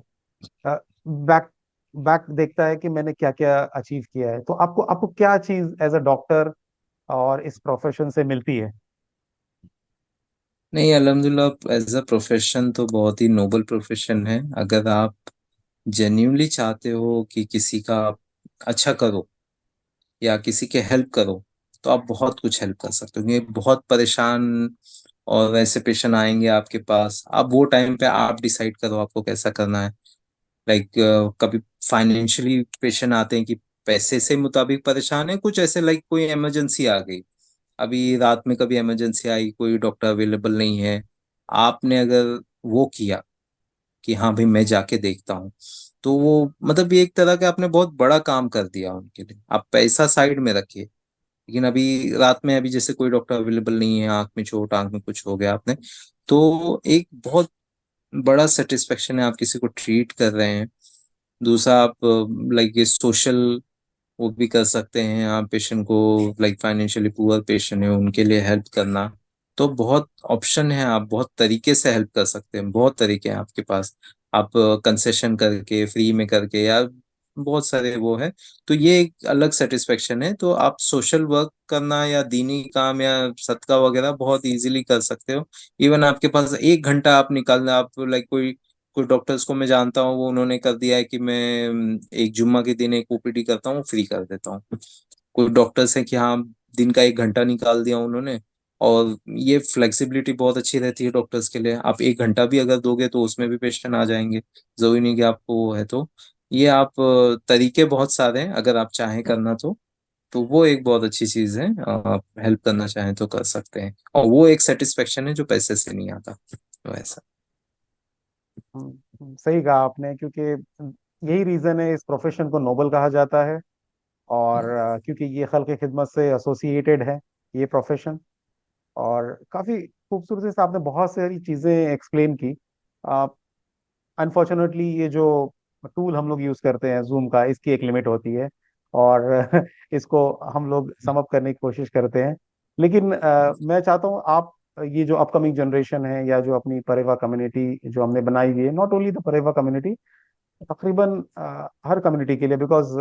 बैक बैक देखता है कि मैंने क्या क्या अचीव किया है। तो आपको आपको क्या चीज एज अ डॉक्टर और इस प्रोफेशन से मिलती है? नहीं, अल्हम्दुलिल्लाह एज अ प्रोफेशन तो बहुत ही नोबल प्रोफेशन है। अगर आप जेन्यूनली चाहते हो कि किसी का आप अच्छा करो या किसी के हेल्प करो, तो आप बहुत कुछ हेल्प कर सकते हो। ये बहुत परेशान और वैसे पेशेंट आएंगे आपके पास, आप वो टाइम पे आप डिसाइड करो आपको कैसा करना है। लाइक कभी फाइनेंशियली पेशेंट आते हैं कि पैसे से मुताबिक परेशान है, कुछ ऐसे लाइक कोई इमरजेंसी आ गई, अभी रात में कभी इमरजेंसी आई, कोई डॉक्टर अवेलेबल नहीं है, आपने अगर वो किया कि हाँ भाई मैं जाके देखता हूँ, तो वो मतलब ये एक तरह का आपने बहुत बड़ा काम कर दिया उनके लिए। आप पैसा साइड में रखिए, लेकिन अभी रात में अभी जैसे कोई डॉक्टर अवेलेबल नहीं है, आंख में चोट, आंख में कुछ हो गया आपने, तो एक बहुत बड़ा सेटिस्फेक्शन है, आप किसी को ट्रीट कर रहे हैं। दूसरा आप लाइक ये सोशल वो भी कर सकते हैं आप पेशेंट को, लाइक फाइनेंशियली पुअर पेशेंट है उनके लिए हेल्प करना। तो बहुत ऑप्शन है, आप बहुत तरीके से हेल्प कर सकते हैं, बहुत तरीके हैं आपके पास। आप कंसेशन करके, फ्री में करके, या बहुत सारे वो है। तो ये एक अलग सेटिस्फेक्शन है। तो आप सोशल वर्क करना या दीनी काम या सदका वगैरह बहुत इजीली कर सकते हो। इवन आपके पास 1 घंटा आप निकालना, आप लाइक कोई कुछ डॉक्टर्स को मैं जानता हूँ, वो उन्होंने कर दिया है कि मैं एक जुम्मा के दिन एक ओपीडी करता हूँ, फ्री कर देता हूँ। कोई डॉक्टर्स हैं कि हाँ, दिन का 1 घंटा निकाल दिया उन्होंने। और ये फ्लेक्सिबिलिटी बहुत अच्छी रहती है डॉक्टर्स के लिए, आप 1 घंटा भी अगर दोगे तो उसमें भी पेशेंट आ जाएंगे, जरूरी नहीं कि आपको वो है। तो ये आप तरीके बहुत सारे हैं, अगर आप चाहें करना तो वो एक बहुत अच्छी चीज है। आप हेल्प करना चाहें तो कर सकते हैं, और वो एक सेटिस्फेक्शन है जो पैसे से नहीं आता। तो ऐसा। सही कहा आपने, क्योंकि यही रीजन है इस प्रोफेशन को नोबल कहा जाता है। और क्योंकि ये खल्क खिदमत से एसोसिएटेड है ये प्रोफेशन। और काफी खूबसूरती से आपने बहुत सारी चीजें एक्सप्लेन की। अनफॉर्चुनेटली ये जो टूल हम लोग यूज करते हैं जूम का, इसकी एक लिमिट होती है और इसको हम लोग सम अप करने की कोशिश करते हैं। लेकिन मैं चाहता हूँ आप ये जो अपकमिंग जनरेशन है या जो अपनी परेवा कम्युनिटी जो हमने बनाई हुई है, नॉट ओनली द परेवा कम्युनिटी, तकरीबन हर कम्युनिटी के लिए, बिकॉज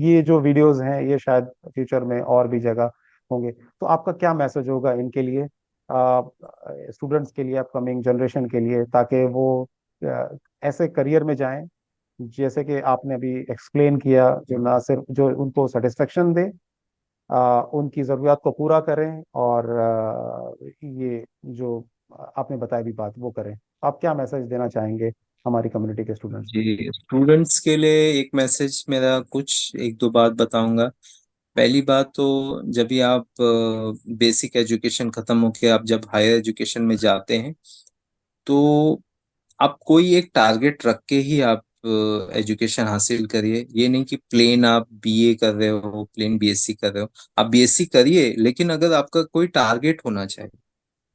ये जो वीडियोस हैं ये शायद फ्यूचर में और भी जगह होंगे। तो आपका क्या मैसेज होगा इनके लिए, स्टूडेंट्स के लिए, अपकमिंग जनरेशन के लिए, ताकि वो ऐसे करियर में जाएं जैसे कि आपने अभी एक्सप्लेन किया, जो ना सिर्फ जो उनको सेटिस्फेक्शन दे, उनकी ज़रूरत को पूरा करें और ये जो आपने बताया भी बात वो करें। आप क्या मैसेज देना चाहेंगे हमारी कम्युनिटी के स्टूडेंट्स को? जी, स्टूडेंट्स के लिए एक मैसेज मेरा कुछ एक दो बात बताऊंगा। पहली बात तो, जब भी आप बेसिक एजुकेशन खत्म होके आप जब हायर एजुकेशन में जाते हैं, तो आप कोई एक टारगेट रख के ही आप एजुकेशन हासिल करिए। ये नहीं कि प्लेन आप बीए कर रहे हो, प्लेन बीएससी कर रहे हो। आप बीएससी करिए, लेकिन अगर आपका कोई टारगेट होना चाहिए।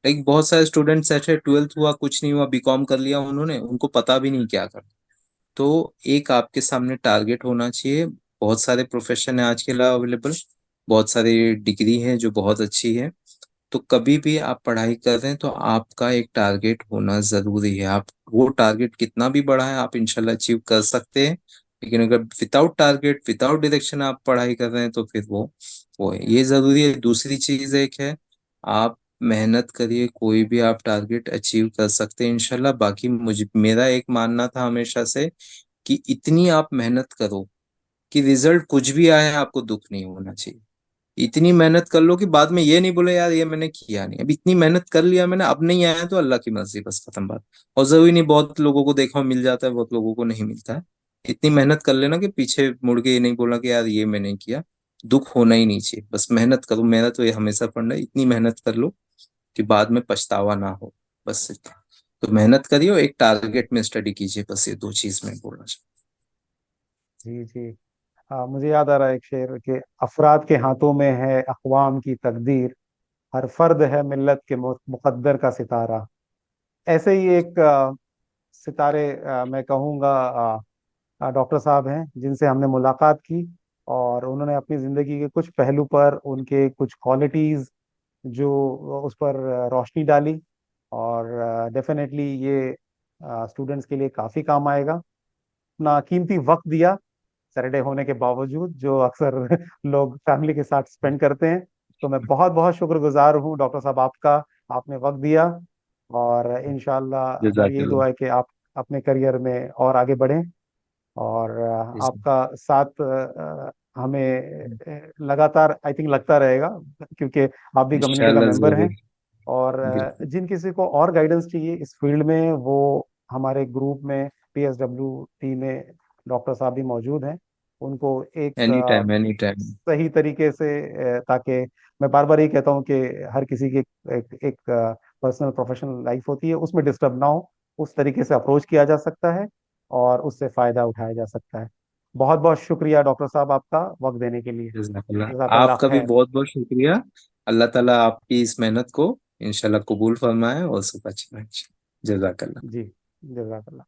लाइक बहुत सारे स्टूडेंट्स ऐसे, 12th हुआ कुछ नहीं हुआ, बीकॉम कर लिया उन्होंने, उनको पता भी नहीं क्या करना। तो एक आपके सामने टारगेट होना चाहिए। बहुत सारे प्रोफेशन है आज के लिए अवेलेबल, बहुत सारी डिग्री है जो बहुत अच्छी है। तो कभी भी आप पढ़ाई कर रहे हैं तो आपका एक टारगेट होना जरूरी है। आप वो टारगेट कितना भी बड़ा है आप इंशाल्लाह अचीव कर सकते हैं। लेकिन अगर विदाउट टारगेट, विदाउट डायरेक्शन आप पढ़ाई कर रहे हैं तो फिर वो है, ये जरूरी है। दूसरी चीज एक है, आप मेहनत करिए, कोई भी आप टारगेट अचीव कर सकते हैं इंशाल्लाह। बाकी मुझे मेरा एक मानना था हमेशा से कि इतनी आप मेहनत करो कि रिजल्ट कुछ भी आए आपको दुख नहीं होना चाहिए। इतनी मेहनत कर लो कि बाद में ये नहीं बोले यार ये मैंने किया नहीं, अब इतनी मेहनत कर लिया मैंने, अब नहीं आया तो अल्लाह की मर्जी, बस खत्म बात। और जरूरी नहीं, बहुत लोगों को देखा मिल जाता है, बहुत लोगों को नहीं मिलता है। इतनी मेहनत कर लेना कि पीछे मुड़ के ये नहीं बोला कि यार ये मैंने किया। दुख होना ही नहीं चाहिए। बस मेहनत करो, मेरा तो ये हमेशा पढ़ना है, इतनी मेहनत कर लो कि बाद में पछतावा ना हो, बस इतना। तो मेहनत करिए और एक टारगेट में स्टडी कीजिए, बस ये दो चीज में बोलना जी जी। मुझे याद आ रहा है एक शेर कि अफराद के हाथों में है अक़वाम की तकदीर, हर फर्द है मिल्लत के मुकद्दर का सितारा। ऐसे ही एक सितारे मैं कहूँगा डॉक्टर साहब हैं जिनसे हमने मुलाकात की, और उन्होंने अपनी ज़िंदगी के कुछ पहलू पर, उनके कुछ क्वालिटीज़ जो उस पर रोशनी डाली। और डेफिनेटली ये स्टूडेंट्स के लिए काफ़ी काम आएगा। अपना कीमती वक्त दिया सैटरडे होने के बावजूद, जो अक्सर लोग फैमिली के साथ स्पेंड करते हैं। तो मैं बहुत बहुत शुक्रगुजार हूँ डॉक्टर साहब आपका, आपने वक्त दिया। और इंशाल्लाह हमारी यही चाहिए। दुआ है कि आप अपने करियर में और आगे बढ़ें, और आपका साथ हमें लगातार आई थिंक लगता रहेगा, क्योंकि आप भी कम्युनिटी का इंशाल्लाह मेंबर हैं। जरूर। और बिल्कुल। जिन किसी को और गाइडेंस चाहिए इस फील्ड में, वो हमारे ग्रुप में, PSWT में डॉक्टर साहब भी मौजूद हैं। उनको एक एनी टाइम, एनी टाइम। सही तरीके से ताकि, मैं बार बार ये कहता हूँ कि हर किसी की एक पर्सनल प्रोफेशनल लाइफ होती है, उसमें डिस्टर्ब ना हो, उस तरीके से अप्रोच किया जा सकता है और उससे फायदा उठाया जा सकता है। बहुत बहुत शुक्रिया डॉक्टर साहब आपका वक्त देने के लिए। जज़ाकल्लाह, जज़ाकल्लाह आपका भी खैर। बहुत बहुत शुक्रिया। अल्लाह ताला आपकी इस मेहनत को इंशाल्लाह कबूल फरमाए और सब अच्छा। जज़ाकल्लाह। जी, जज़ाकल्लाह।